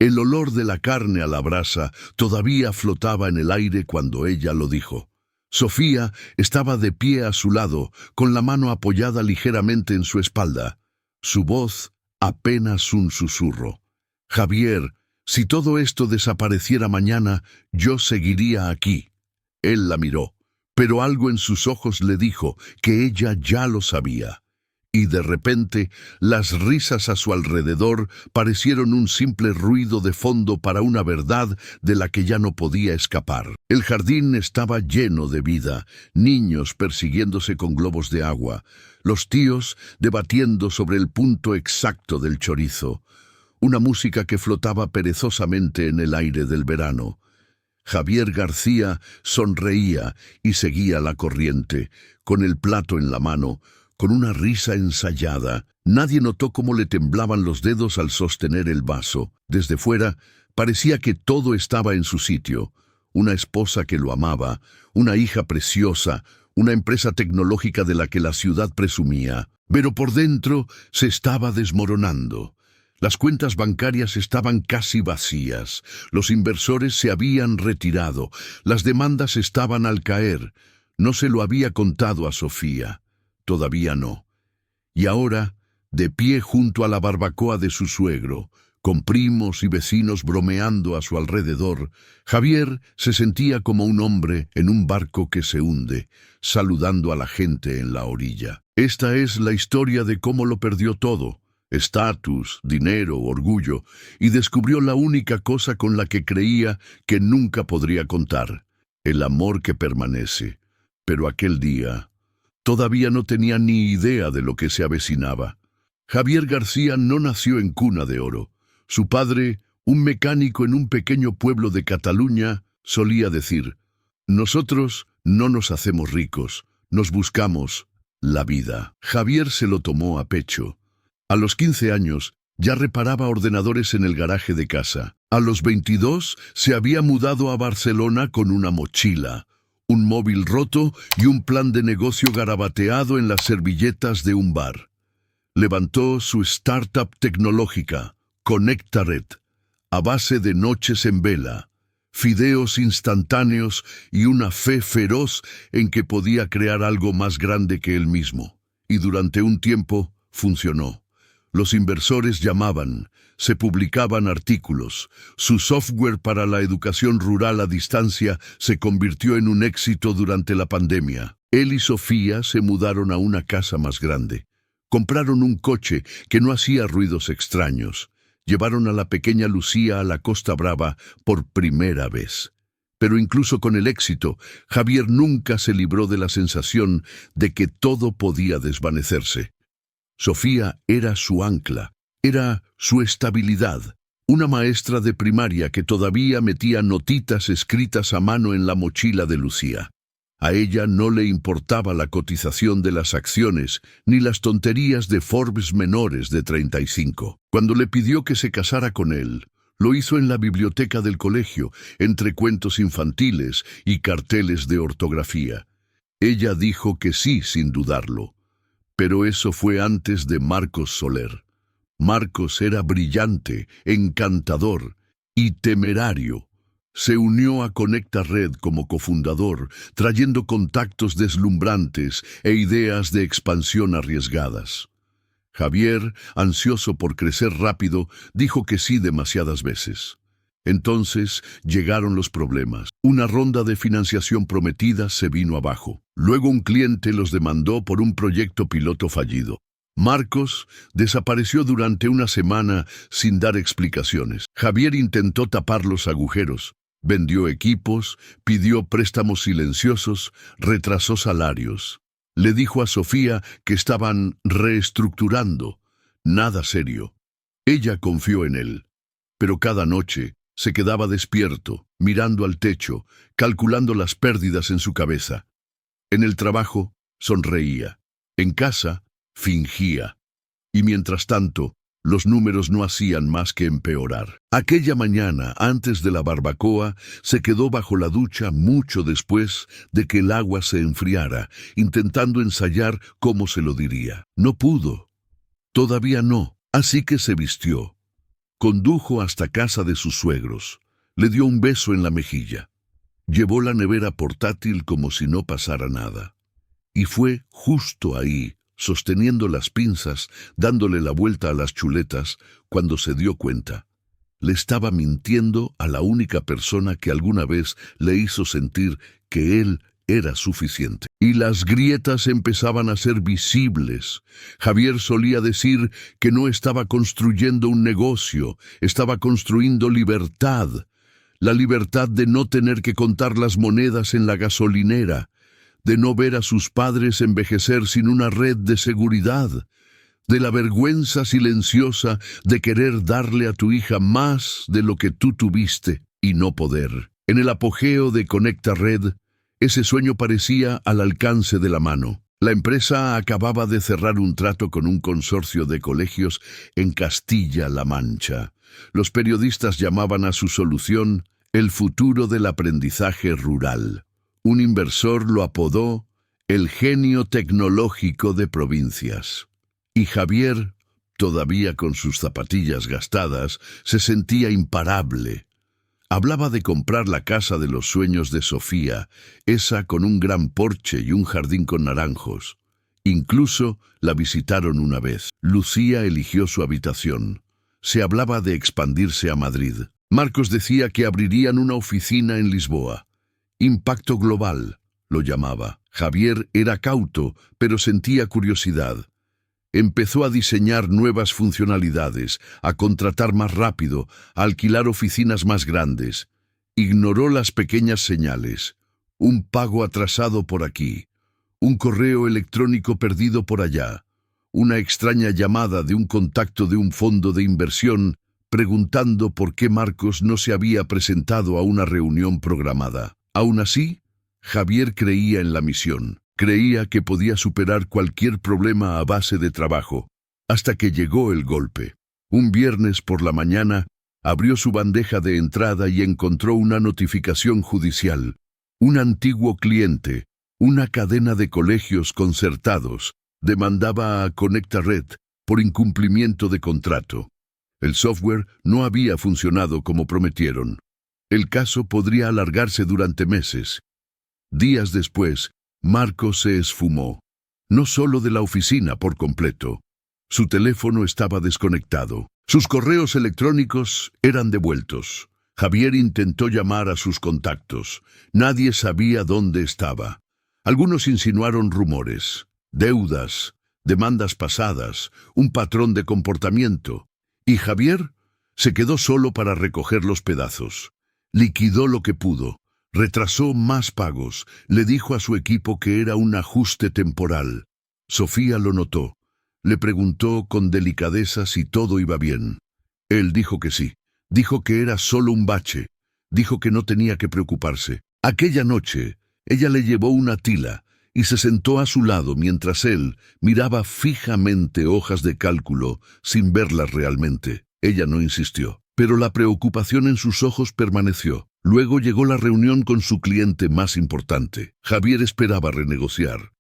El olor de la carne a la brasa todavía flotaba en el aire cuando ella lo dijo. Sofía estaba de pie a su lado, con la mano apoyada ligeramente en su espalda. Su voz apenas un susurro. Javier, si todo esto desapareciera mañana, yo seguiría aquí. Él la miró, pero algo en sus ojos le dijo que ella ya lo sabía. Y de repente, las risas a su alrededor parecieron un simple ruido de fondo para una verdad de la que ya no podía escapar. El jardín estaba lleno de vida, niños persiguiéndose con globos de agua, los tíos debatiendo sobre el punto exacto del chorizo, una música que flotaba perezosamente en el aire del verano. Javier García sonreía y seguía la corriente, con el plato en la mano, con una risa ensayada. Nadie notó cómo le temblaban los dedos al sostener el vaso. Desde fuera, parecía que todo estaba en su sitio. Una esposa que lo amaba, una hija preciosa, una empresa tecnológica de la que la ciudad presumía. Pero por dentro se estaba desmoronando. Las cuentas bancarias estaban casi vacías. Los inversores se habían retirado. Las demandas estaban al caer. No se lo había contado a Sofía. Todavía no. Y ahora, de pie junto a la barbacoa de su suegro, con primos y vecinos bromeando a su alrededor, Javier se sentía como un hombre en un barco que se hunde, saludando a la gente en la orilla. Esta es la historia de cómo lo perdió todo: estatus, dinero, orgullo, y descubrió la única cosa con la que creía que nunca podría contar: el amor que permanece. Pero aquel día todavía no tenía ni idea de lo que se avecinaba. Javier García no nació en cuna de oro. Su padre, un mecánico en un pequeño pueblo de Cataluña, solía decir: nosotros no nos hacemos ricos, nos buscamos la vida. Javier se lo tomó a pecho. A los 15 años ya reparaba ordenadores en el garaje de casa. A los 22 se había mudado a Barcelona con una mochila, un móvil roto y un plan de negocio garabateado en las servilletas de un bar. Levantó su startup tecnológica, Conectared, a base de noches en vela, fideos instantáneos y una fe feroz en que podía crear algo más grande que él mismo. Y durante un tiempo funcionó. Los inversores llamaban, se publicaban artículos. Su software para la educación rural a distancia se convirtió en un éxito durante la pandemia. Él y Sofía se mudaron a una casa más grande. Compraron un coche que no hacía ruidos extraños. Llevaron a la pequeña Lucía a la Costa Brava por primera vez. Pero incluso con el éxito, Javier nunca se libró de la sensación de que todo podía desvanecerse. Sofía era su ancla, era su estabilidad, una maestra de primaria que todavía metía notitas escritas a mano en la mochila de Lucía. A ella no le importaba la cotización de las acciones ni las tonterías de Forbes menores de 35. Cuando le pidió que se casara con él, lo hizo en la biblioteca del colegio, entre cuentos infantiles y carteles de ortografía. Ella dijo que sí sin dudarlo. Pero eso fue antes de Marcos Soler. Marcos era brillante, encantador y temerario. Se unió a Conectared como cofundador, trayendo contactos deslumbrantes e ideas de expansión arriesgadas. Javier, ansioso por crecer rápido, dijo que sí demasiadas veces. Entonces llegaron los problemas. Una ronda de financiación prometida se vino abajo. Luego un cliente los demandó por un proyecto piloto fallido. Marcos desapareció durante una semana sin dar explicaciones. Javier intentó tapar los agujeros. Vendió equipos, pidió préstamos silenciosos, retrasó salarios. Le dijo a Sofía que estaban reestructurando. Nada serio. Ella confió en él. Pero cada noche se quedaba despierto, mirando al techo, calculando las pérdidas en su cabeza. En el trabajo, sonreía. En casa, fingía. Y mientras tanto, los números no hacían más que empeorar. Aquella mañana, antes de la barbacoa, se quedó bajo la ducha mucho después de que el agua se enfriara, intentando ensayar cómo se lo diría. No pudo. Todavía no. Así que se vistió. Condujo hasta casa de sus suegros. Le dio un beso en la mejilla. Llevó la nevera portátil como si no pasara nada. Y fue justo ahí, sosteniendo las pinzas, dándole la vuelta a las chuletas, cuando se dio cuenta. Le estaba mintiendo a la única persona que alguna vez le hizo sentir que él era suficiente. Y las grietas empezaban a ser visibles. Javier solía decir que no estaba construyendo un negocio, estaba construyendo libertad. La libertad de no tener que contar las monedas en la gasolinera, de no ver a sus padres envejecer sin una red de seguridad, de la vergüenza silenciosa de querer darle a tu hija más de lo que tú tuviste y no poder. En el apogeo de Conecta Red, ese sueño parecía al alcance de la mano. La empresa acababa de cerrar un trato con un consorcio de colegios en Castilla-La Mancha. Los periodistas llamaban a su solución el futuro del aprendizaje rural. Un inversor lo apodó el genio tecnológico de provincias. Y Javier, todavía con sus zapatillas gastadas, se sentía imparable. Hablaba de comprar la casa de los sueños de Sofía, esa con un gran porche y un jardín con naranjos. Incluso la visitaron una vez. Lucía eligió su habitación. Se hablaba de expandirse a Madrid. Marcos decía que abrirían una oficina en Lisboa. Impacto global, lo llamaba. Javier era cauto, pero sentía curiosidad. Empezó a diseñar nuevas funcionalidades, a contratar más rápido, a alquilar oficinas más grandes. Ignoró las pequeñas señales. Un pago atrasado por aquí, un correo electrónico perdido por allá, una extraña llamada de un contacto de un fondo de inversión preguntando por qué Marcos no se había presentado a una reunión programada. Aún así, Javier creía en la misión. Creía que podía superar cualquier problema a base de trabajo, hasta que llegó el golpe. Un viernes por la mañana, abrió su bandeja de entrada y encontró una notificación judicial. Un antiguo cliente, una cadena de colegios concertados, demandaba a Conecta Red por incumplimiento de contrato. El software no había funcionado como prometieron. El caso podría alargarse durante meses. Días después, Marcos se esfumó, no solo de la oficina por completo. Su teléfono estaba desconectado. Sus correos electrónicos eran devueltos. Javier intentó llamar a sus contactos. Nadie sabía dónde estaba. Algunos insinuaron rumores, deudas, demandas pasadas, un patrón de comportamiento. Y Javier se quedó solo para recoger los pedazos. Liquidó lo que pudo. Retrasó más pagos. Le dijo a su equipo que era un ajuste temporal. Sofía lo notó. Le preguntó con delicadeza si todo iba bien. Él dijo que sí. Dijo que era solo un bache. Dijo que no tenía que preocuparse. Aquella noche, ella le llevó una tila y se sentó a su lado mientras él miraba fijamente hojas de cálculo sin verlas realmente. Ella no insistió, pero la preocupación en sus ojos permaneció. Luego llegó la reunión con su cliente más importante. Javier esperaba renegociar.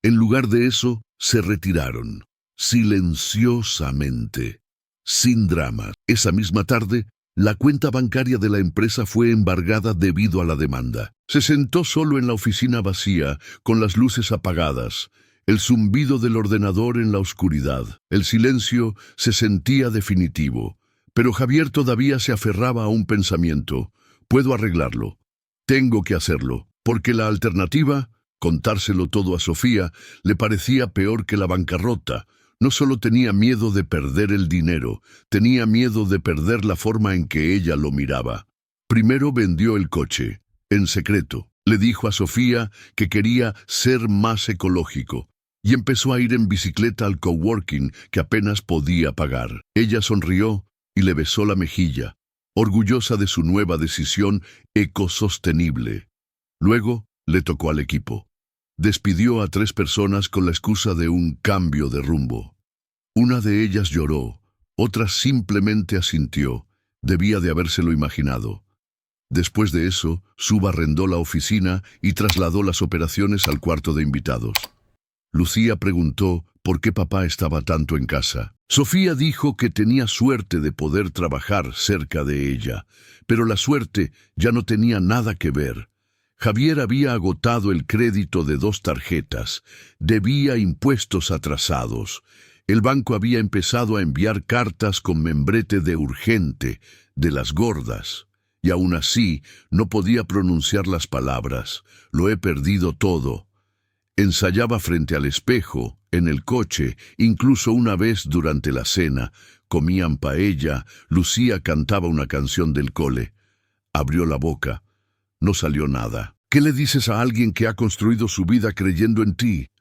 En lugar de eso, se retiraron, silenciosamente, sin dramas. Esa misma tarde, la cuenta bancaria de la empresa fue embargada debido a la demanda. Se sentó solo en la oficina vacía, con las luces apagadas, el zumbido del ordenador en la oscuridad. El silencio se sentía definitivo, pero Javier todavía se aferraba a un pensamiento. Puedo arreglarlo. Tengo que hacerlo, porque la alternativa, contárselo todo a Sofía, le parecía peor que la bancarrota. No solo tenía miedo de perder el dinero, tenía miedo de perder la forma en que ella lo miraba. Primero vendió el coche, en secreto. Le dijo a Sofía que quería ser más ecológico, y empezó a ir en bicicleta al coworking que apenas podía pagar. Ella sonrió y le besó la mejilla, orgullosa de su nueva decisión ecosostenible. Luego le tocó al equipo. Despidió a 3 personas con la excusa de un cambio de rumbo. Una de ellas lloró, otra simplemente asintió. Debía de habérselo imaginado. Después de eso, Suba arrendó la oficina y trasladó las operaciones al cuarto de invitados. Lucía preguntó por qué papá estaba tanto en casa. Sofía dijo que tenía suerte de poder trabajar cerca de ella, pero la suerte ya no tenía nada que ver. Javier había agotado el crédito de 2 tarjetas, debía impuestos atrasados. El banco había empezado a enviar cartas con membrete de urgente, de las gordas, y aún así no podía pronunciar las palabras. Lo he perdido todo. Ensayaba frente al espejo, en el coche, incluso una vez durante la cena. Comían paella, Lucía cantaba una canción del cole. Abrió la boca. No salió nada. ¿Qué le dices a alguien que ha construido su vida creyendo en ti?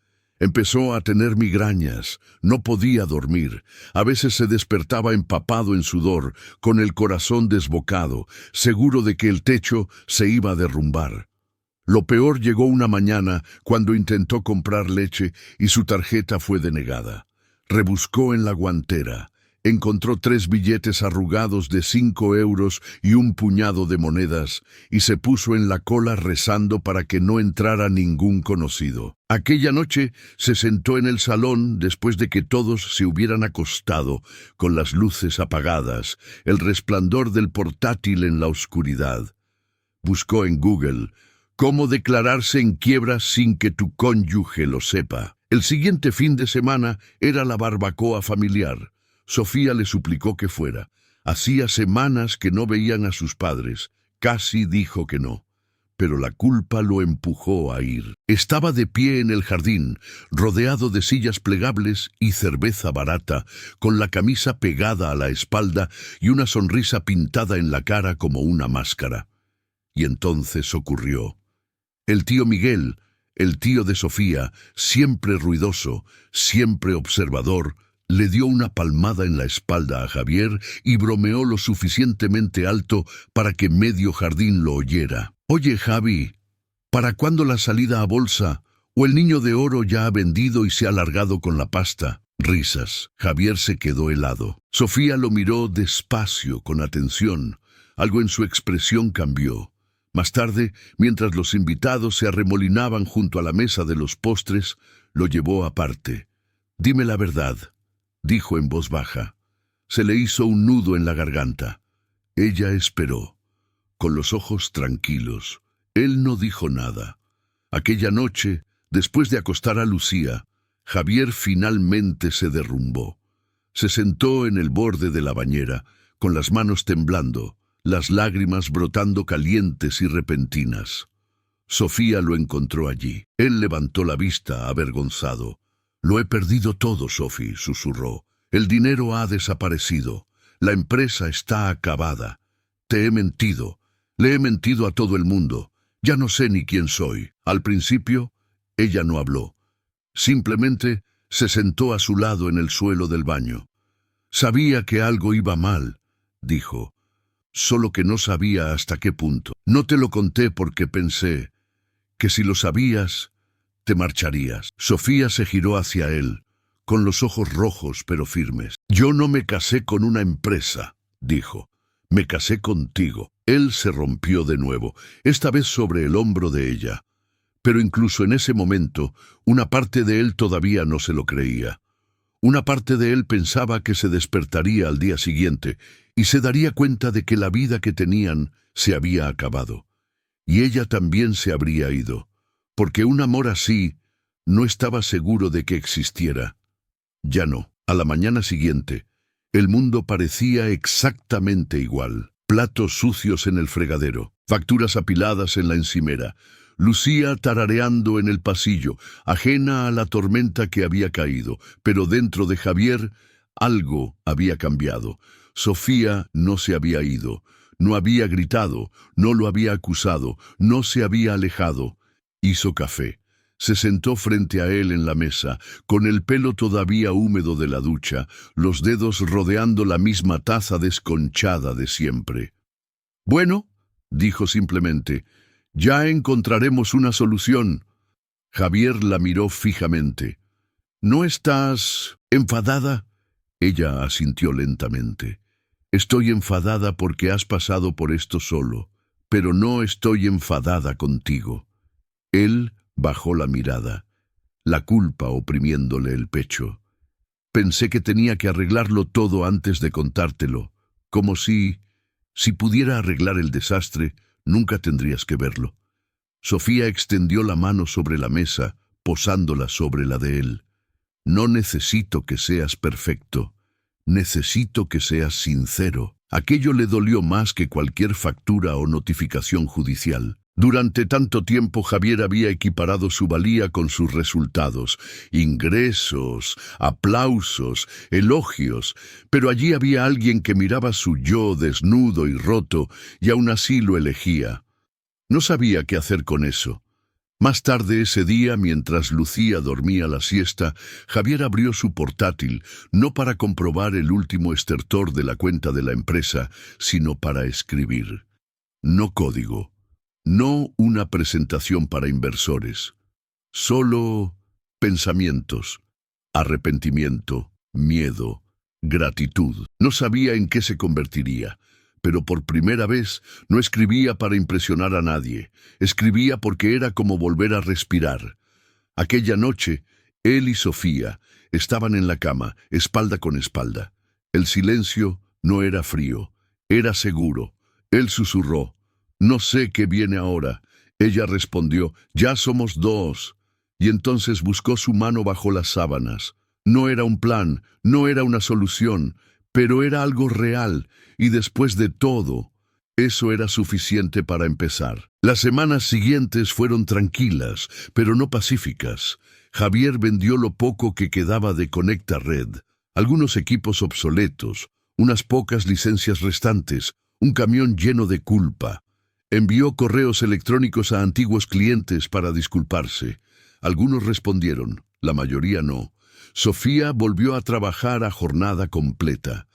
Empezó a tener migrañas, no podía dormir. A veces se despertaba empapado en sudor, con el corazón desbocado, seguro de que el techo se iba a derrumbar. Lo peor llegó una mañana cuando intentó comprar leche y su tarjeta fue denegada. Rebuscó en la guantera. Encontró 3 billetes arrugados de 5 euros y un puñado de monedas, y se puso en la cola rezando para que no entrara ningún conocido. Aquella noche se sentó en el salón después de que todos se hubieran acostado, con las luces apagadas, el resplandor del portátil en la oscuridad. Buscó en Google cómo declararse en quiebra sin que tu cónyuge lo sepa. El siguiente fin de semana era la barbacoa familiar. Sofía le suplicó que fuera. Hacía semanas que no veían a sus padres. Casi dijo que no, pero la culpa lo empujó a ir. Estaba de pie en el jardín, rodeado de sillas plegables y cerveza barata, con la camisa pegada a la espalda y una sonrisa pintada en la cara como una máscara. Y entonces ocurrió. El tío Miguel, el tío de Sofía, siempre ruidoso, siempre observador, le dio una palmada en la espalda a Javier y bromeó lo suficientemente alto para que medio jardín lo oyera. «Oye, Javi, ¿para cuándo la salida a bolsa? ¿O el niño de oro ya ha vendido y se ha largado con la pasta?» Risas. Javier se quedó helado. Sofía lo miró despacio, con atención. Algo en su expresión cambió. Más tarde, mientras los invitados se arremolinaban junto a la mesa de los postres, lo llevó aparte. «Dime la verdad», dijo en voz baja. Se le hizo un nudo en la garganta. Ella esperó, con los ojos tranquilos. Él no dijo nada. Aquella noche, después de acostar a Lucía, Javier finalmente se derrumbó. Se sentó en el borde de la bañera, con las manos temblando, las lágrimas brotando calientes y repentinas. Sofía lo encontró allí. Él levantó la vista, avergonzado. «Lo he perdido todo, Sophie», susurró. «El dinero ha desaparecido. La empresa está acabada. Te he mentido. Le he mentido a todo el mundo. Ya no sé ni quién soy». Al principio, ella no habló. Simplemente se sentó a su lado en el suelo del baño. «Sabía que algo iba mal», dijo. «Solo que no sabía hasta qué punto. No te lo conté porque pensé que si lo sabías, te marcharías». Sofía se giró hacia él, con los ojos rojos pero firmes. «Yo no me casé con una empresa», dijo. «Me casé contigo». Él se rompió de nuevo, esta vez sobre el hombro de ella. Pero incluso en ese momento, una parte de él todavía no se lo creía. Una parte de él pensaba que se despertaría al día siguiente y se daría cuenta de que la vida que tenían se había acabado. Y ella también se habría ido. Porque un amor así no estaba seguro de que existiera. Ya no. A la mañana siguiente, el mundo parecía exactamente igual. Platos sucios en el fregadero, facturas apiladas en la encimera, Lucía tarareando en el pasillo, ajena a la tormenta que había caído, pero dentro de Javier algo había cambiado. Sofía no se había ido, no había gritado, no lo había acusado, no se había alejado. Hizo café. Se sentó frente a él en la mesa, con el pelo todavía húmedo de la ducha, los dedos rodeando la misma taza desconchada de siempre. «Bueno», dijo simplemente, «ya encontraremos una solución». Javier la miró fijamente. «¿No estás enfadada?» Ella asintió lentamente. «Estoy enfadada porque has pasado por esto solo, pero no estoy enfadada contigo». Él bajó la mirada. la culpa oprimiéndole el pecho. Pensé que tenía que arreglarlo todo antes de contártelo, como si pudiera arreglar el desastre, nunca tendrías que verlo. Sofía extendió la mano sobre la mesa, posándola sobre la de él. No necesito que seas perfecto, necesito que seas sincero. Aquello le dolió más que cualquier factura o notificación judicial. Durante tanto tiempo Javier había equiparado su valía con sus resultados, ingresos, aplausos, elogios, pero allí había alguien que miraba su yo desnudo y roto y aún así lo elegía. No sabía qué hacer con eso. Más tarde ese día, mientras Lucía dormía la siesta, Javier abrió su portátil, no para comprobar el último estertor de la cuenta de la empresa, sino para escribir. No código, no una presentación para inversores, solo pensamientos, arrepentimiento, miedo, gratitud. No sabía en qué se convertiría. Pero por primera vez no escribía para impresionar a nadie, escribía porque era como volver a respirar. Aquella noche, él y Sofía estaban en la cama, espalda con espalda. El silencio no era frío, era seguro. Él susurró, «No sé qué viene ahora». Ella respondió, «Ya somos dos». Y entonces buscó su mano bajo las sábanas. No era un plan, no era una solución, pero era algo real. Y después de todo, eso era suficiente para empezar. Las semanas siguientes fueron tranquilas, pero no pacíficas. Javier vendió lo poco que quedaba de Conecta Red, algunos equipos obsoletos, unas pocas licencias restantes, un camión lleno de culpa. Envió correos electrónicos a antiguos clientes para disculparse. Algunos respondieron, la mayoría no. Sofía volvió a trabajar a jornada completa.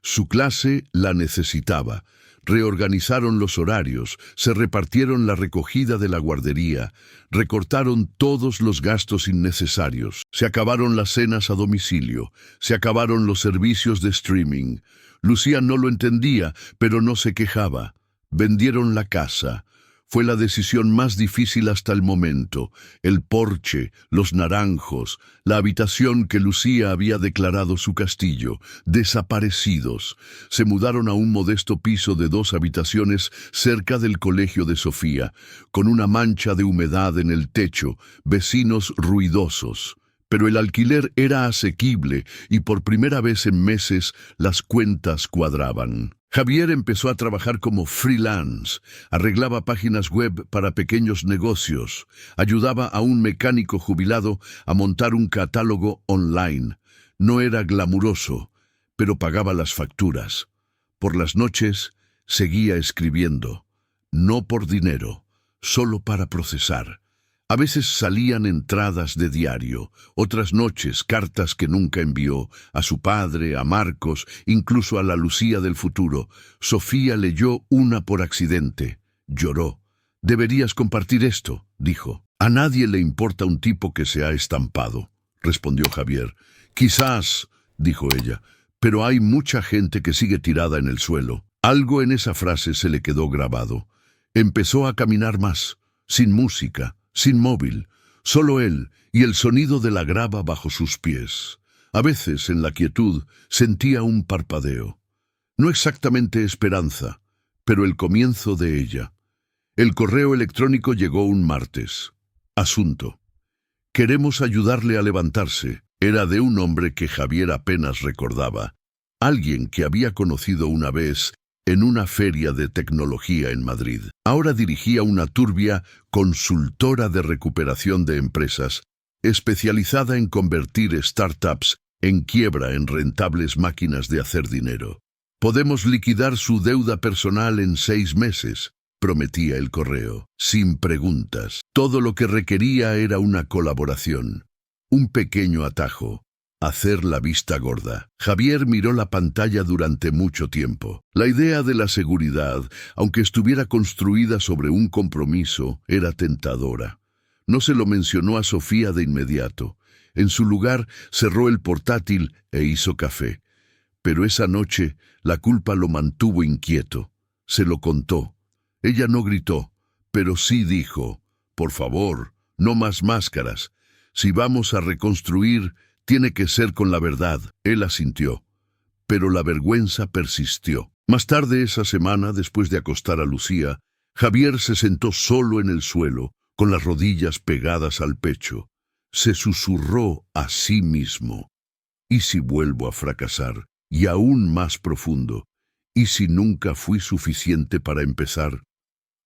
Su clase la necesitaba. Reorganizaron los horarios, se repartieron la recogida de la guardería, recortaron todos los gastos innecesarios, se acabaron las cenas a domicilio, se acabaron los servicios de streaming. Lucía no lo entendía, pero no se quejaba. Vendieron la casa. Fue la decisión más difícil hasta el momento. El porche, los naranjos, la habitación que Lucía había declarado su castillo, desaparecidos. Se mudaron a un modesto piso de 2 habitaciones cerca del colegio de Sofía, con una mancha de humedad en el techo, vecinos ruidosos. Pero el alquiler era asequible y por primera vez en meses las cuentas cuadraban. Javier empezó a trabajar como freelance, arreglaba páginas web para pequeños negocios, ayudaba a un mecánico jubilado a montar un catálogo online. No era glamuroso, pero pagaba las facturas. Por las noches seguía escribiendo, no por dinero, solo para procesar. A veces salían entradas de diario, otras noches cartas que nunca envió, a su padre, a Marcos, incluso a la Lucía del futuro. Sofía leyó una por accidente. Lloró. «Deberías compartir esto», dijo. «A nadie le importa un tipo que se ha estampado», respondió Javier. «Quizás», dijo ella, «pero hay mucha gente que sigue tirada en el suelo». Algo en esa frase se le quedó grabado. Empezó a caminar más, sin música, sin móvil, solo él y el sonido de la grava bajo sus pies. A veces, en la quietud, sentía un parpadeo. No exactamente esperanza, pero el comienzo de ella. El correo electrónico llegó un martes. Asunto: «Queremos ayudarle a levantarse». Era de un hombre que Javier apenas recordaba. Alguien que había conocido una vez en una feria de tecnología en Madrid. Ahora dirigía una turbia consultora de recuperación de empresas, especializada en convertir startups en quiebra en rentables máquinas de hacer dinero. «Podemos liquidar su deuda personal en 6 meses», prometía el correo, sin preguntas. Todo lo que requería era una colaboración, un pequeño atajo. Hacer la vista gorda. Javier miró la pantalla durante mucho tiempo. La idea de la seguridad, aunque estuviera construida sobre un compromiso, era tentadora. No se lo mencionó a Sofía de inmediato. En su lugar, cerró el portátil e hizo café. Pero esa noche, la culpa lo mantuvo inquieto. Se lo contó. Ella no gritó, pero sí dijo, «Por favor, no más máscaras». Si vamos a reconstruir, tiene que ser con la verdad. Él asintió, pero la vergüenza persistió. Más tarde esa semana, después de acostar a Lucía, Javier se sentó solo en el suelo, con las rodillas pegadas al pecho. Se susurró a sí mismo: ¿y si vuelvo a fracasar? Y aún más profundo: ¿y si nunca fui suficiente para empezar?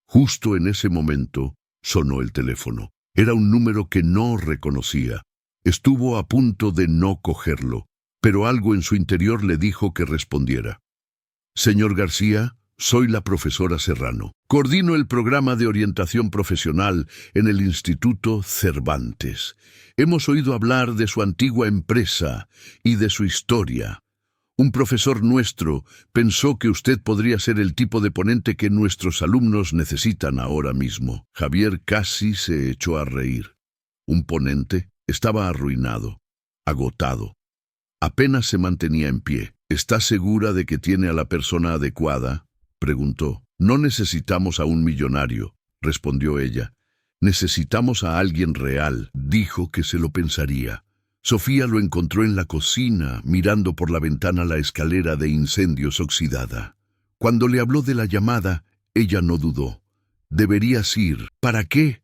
Justo en ese momento sonó el teléfono. Era un número que no reconocía. Estuvo a punto de no cogerlo, pero algo en su interior le dijo que respondiera. Señor García, soy la profesora Serrano. Coordino el programa de orientación profesional en el Instituto Cervantes. Hemos oído hablar de su antigua empresa y de su historia. Un profesor nuestro pensó que usted podría ser el tipo de ponente que nuestros alumnos necesitan ahora mismo. Javier casi se echó a reír. ¿Un ponente? Estaba arruinado, agotado. Apenas se mantenía en pie. ¿Está segura de que tiene a la persona adecuada?, preguntó. No necesitamos a un millonario, respondió ella. Necesitamos a alguien real. Dijo que se lo pensaría. Sofía lo encontró en la cocina, mirando por la ventana la escalera de incendios oxidada. Cuando le habló de la llamada, ella no dudó. Deberías ir. ¿Para qué?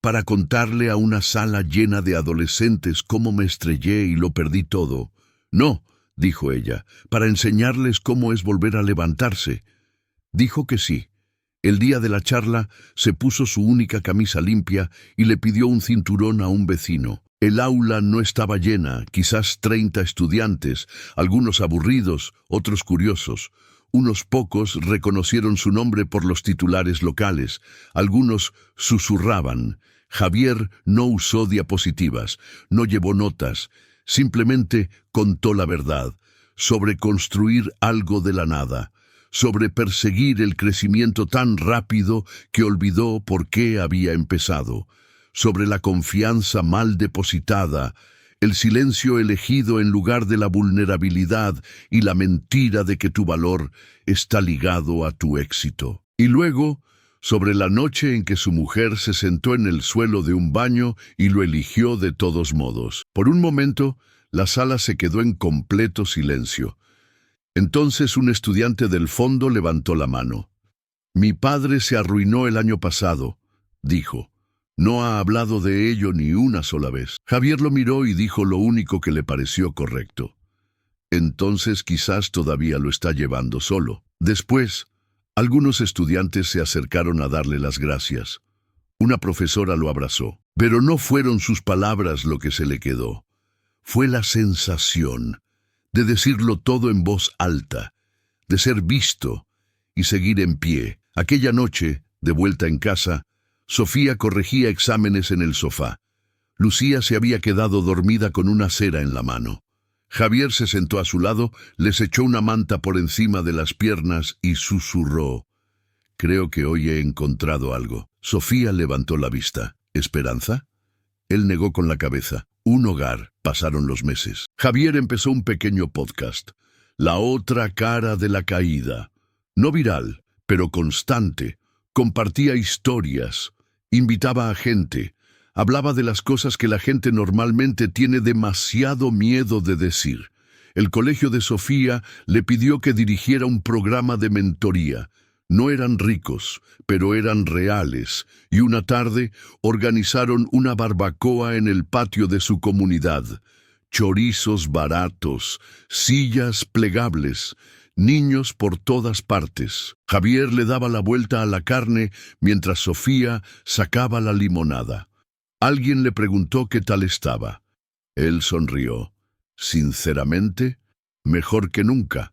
Para contarle a una sala llena de adolescentes cómo me estrellé y lo perdí todo. No, dijo ella, para enseñarles cómo es volver a levantarse. Dijo que sí. El día de la charla se puso su única camisa limpia y le pidió un cinturón a un vecino. El aula no estaba llena, quizás 30 estudiantes, algunos aburridos, otros curiosos. Unos pocos reconocieron su nombre por los titulares locales, algunos susurraban. Javier no usó diapositivas, no llevó notas, simplemente contó la verdad, sobre construir algo de la nada, sobre perseguir el crecimiento tan rápido que olvidó por qué había empezado, sobre la confianza mal depositada, el silencio elegido en lugar de la vulnerabilidad y la mentira de que tu valor está ligado a tu éxito. Y luego, sobre la noche en que su mujer se sentó en el suelo de un baño y lo eligió de todos modos. Por un momento, la sala se quedó en completo silencio. Entonces un estudiante del fondo levantó la mano. Mi padre se arruinó el año pasado, dijo. No ha hablado de ello ni una sola vez. Javier lo miró y dijo lo único que le pareció correcto. Entonces quizás todavía lo está llevando solo. Después, algunos estudiantes se acercaron a darle las gracias. Una profesora lo abrazó. Pero no fueron sus palabras lo que se le quedó. Fue la sensación de decirlo todo en voz alta, de ser visto y seguir en pie. Aquella noche, de vuelta en casa, Sofía corregía exámenes en el sofá. Lucía se había quedado dormida con una cera en la mano. Javier se sentó a su lado, les echó una manta por encima de las piernas y susurró. Creo que hoy he encontrado algo. Sofía levantó la vista. ¿Esperanza? Él negó con la cabeza. Un hogar. Pasaron los meses. Javier empezó un pequeño podcast. La otra cara de la caída. No viral, pero constante. Compartía historias. Invitaba a gente. Hablaba de las cosas que la gente normalmente tiene demasiado miedo de decir. El colegio de Sofía le pidió que dirigiera un programa de mentoría. No eran ricos, pero eran reales, y una tarde organizaron una barbacoa en el patio de su comunidad. Chorizos baratos, sillas plegables, niños por todas partes. Javier le daba la vuelta a la carne mientras Sofía sacaba la limonada. Alguien le preguntó qué tal estaba. Él sonrió. Sinceramente, mejor que nunca.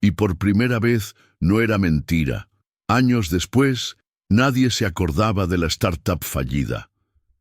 Y por primera vez no era mentira. Años después, nadie se acordaba de la startup fallida.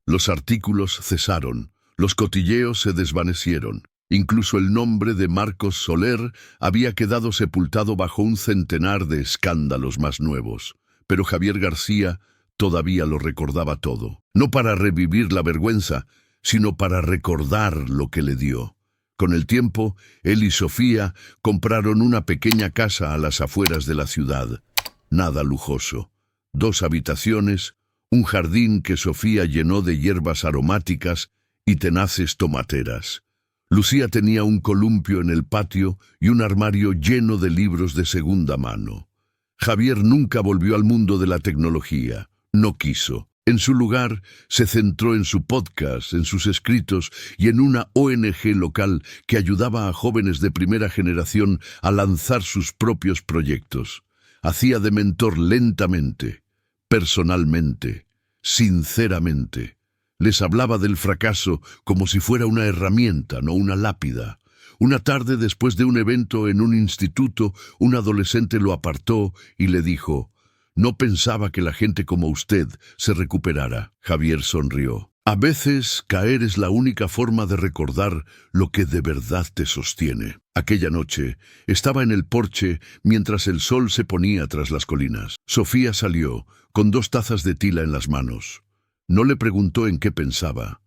Los artículos cesaron, los cotilleos se desvanecieron. Incluso el nombre de Marcos Soler había quedado sepultado bajo un centenar de escándalos más nuevos. Pero Javier García todavía lo recordaba todo. No para revivir la vergüenza, sino para recordar lo que le dio. Con el tiempo, él y Sofía compraron una pequeña casa a las afueras de la ciudad. Nada lujoso. 2 habitaciones, un jardín que Sofía llenó de hierbas aromáticas y tenaces tomateras. Lucía tenía un columpio en el patio y un armario lleno de libros de segunda mano. Javier nunca volvió al mundo de la tecnología. No quiso. En su lugar, se centró en su podcast, en sus escritos y en una ONG local que ayudaba a jóvenes de primera generación a lanzar sus propios proyectos. Hacía de mentor lentamente, personalmente, sinceramente. Les hablaba del fracaso como si fuera una herramienta, no una lápida. Una tarde, después de un evento en un instituto, un adolescente lo apartó y le dijo: «No pensaba que la gente como usted se recuperara». Javier sonrió. A veces, caer es la única forma de recordar lo que de verdad te sostiene. Aquella noche, estaba en el porche mientras el sol se ponía tras las colinas. Sofía salió, con 2 tazas de tila en las manos. No le preguntó en qué pensaba.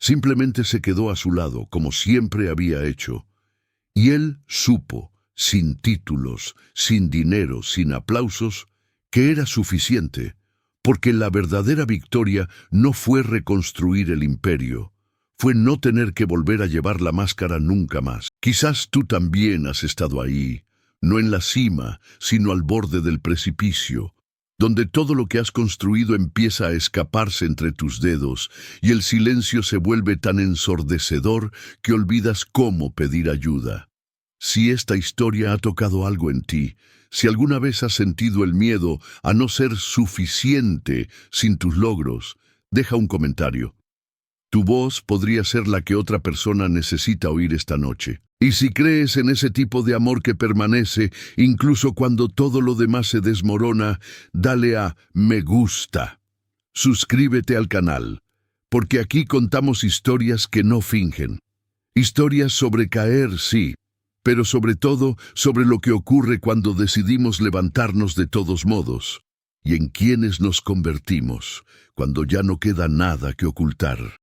Simplemente se quedó a su lado, como siempre había hecho. Y él supo, sin títulos, sin dinero, sin aplausos, que era suficiente, porque la verdadera victoria no fue reconstruir el imperio, fue no tener que volver a llevar la máscara nunca más. Quizás tú también has estado ahí, no en la cima, sino al borde del precipicio, donde todo lo que has construido empieza a escaparse entre tus dedos y el silencio se vuelve tan ensordecedor que olvidas cómo pedir ayuda. Si esta historia ha tocado algo en ti, si alguna vez has sentido el miedo a no ser suficiente sin tus logros, deja un comentario. Tu voz podría ser la que otra persona necesita oír esta noche. Y si crees en ese tipo de amor que permanece, incluso cuando todo lo demás se desmorona, dale a me gusta. Suscríbete al canal, porque aquí contamos historias que no fingen. Historias sobre caer, sí, pero sobre todo sobre lo que ocurre cuando decidimos levantarnos de todos modos, y en quienes nos convertimos cuando ya no queda nada que ocultar.